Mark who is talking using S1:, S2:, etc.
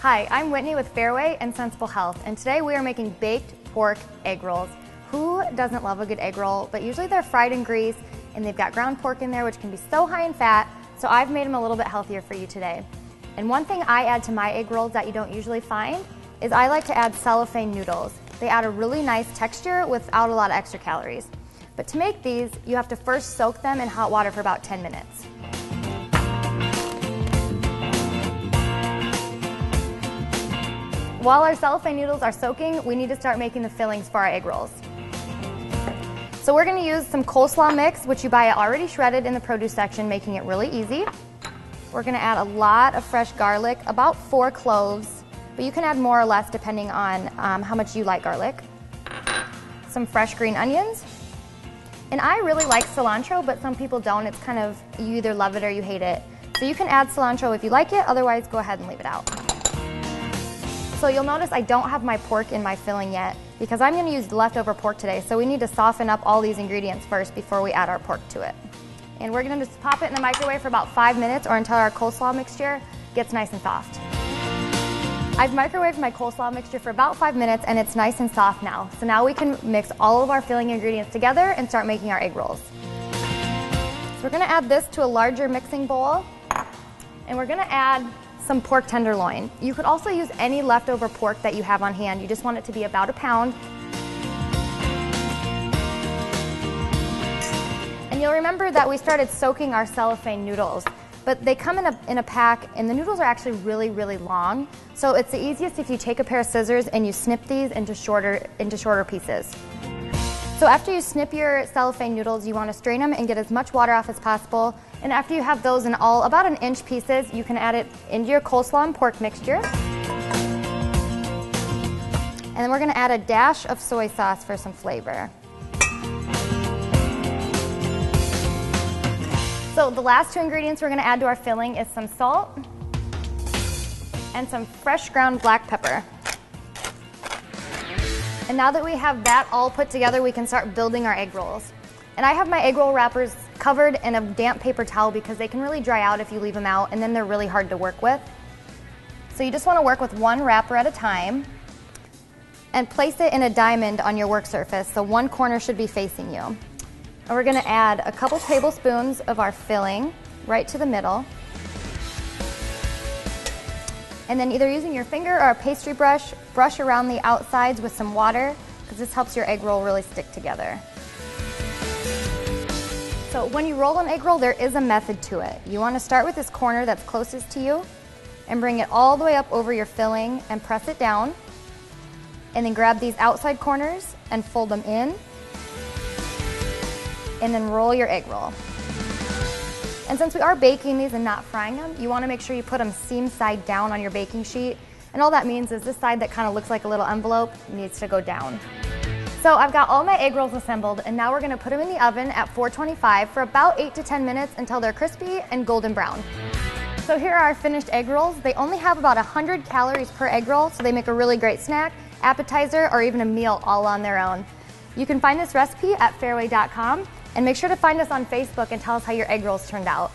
S1: Hi, I'm Whitney with Fareway and Sensible Health, and today we are making baked pork egg rolls. Who doesn't love a good egg roll? But usually they're fried in grease and they've got ground pork in there, which can be so high in fat, so I've made them a little bit healthier for you today. And one thing I add to my egg rolls that you don't usually find is I like to add cellophane noodles. They add a really nice texture without a lot of extra calories. But to make these, you have to first soak them in hot water for about 10 minutes. While our cellophane noodles are soaking, we need to start making the fillings for our egg rolls. So we're going to use some coleslaw mix, which you buy already shredded in the produce section, making it really easy. We're going to add a lot of fresh garlic, about 4 cloves, but you can add more or less depending on how much you like garlic. Some fresh green onions. And I really like cilantro, but some people don't. It's kind of, you either love it or you hate it. So you can add cilantro if you like it, otherwise go ahead and leave it out. So you'll notice I don't have my pork in my filling yet because I'm going to use leftover pork today, so we need to soften up all these ingredients first before we add our pork to it. And we're going to just pop it in the microwave for about 5 minutes or until our coleslaw mixture gets nice and soft. I've microwaved my coleslaw mixture for about 5 minutes and it's nice and soft now. So now we can mix all of our filling ingredients together and start making our egg rolls. So we're going to add this to a larger mixing bowl, and we're going to add some pork tenderloin. You could also use any leftover pork that you have on hand. You just want it to be about 1 pound. And you'll remember that we started soaking our cellophane noodles, but they come in a pack, and the noodles are actually really, really long. So it's the easiest if you take a pair of scissors and you snip these into shorter pieces. So after you snip your cellophane noodles, you want to strain them and get as much water off as possible. And after you have those in all about 1-inch pieces, you can add it into your coleslaw and pork mixture. And then we're going to add a dash of soy sauce for some flavor. So the last 2 ingredients we're going to add to our filling is some salt and some fresh ground black pepper. And now that we have that all put together, we can start building our egg rolls. And I have my egg roll wrappers covered in a damp paper towel because they can really dry out if you leave them out, and then they're really hard to work with. So you just want to work with 1 wrapper at a time and place it in a diamond on your work surface, so 1 corner should be facing you. And we're going to add a couple tablespoons of our filling right to the middle. And then either using your finger or a pastry brush, brush around the outsides with some water, because this helps your egg roll really stick together. So when you roll an egg roll, there is a method to it. You want to start with this corner that's closest to you and bring it all the way up over your filling and press it down. And then grab these outside corners and fold them in. And then roll your egg roll. And since we are baking these and not frying them, you want to make sure you put them seam side down on your baking sheet. And all that means is this side that kind of looks like a little envelope needs to go down. So I've got all my egg rolls assembled, and now we're going to put them in the oven at 425 for about 8 to 10 minutes until they're crispy and golden brown. So here are our finished egg rolls. They only have about 100 calories per egg roll, so they make a really great snack, appetizer, or even a meal all on their own. You can find this recipe at fareway.com, and make sure to find us on Facebook and tell us how your egg rolls turned out.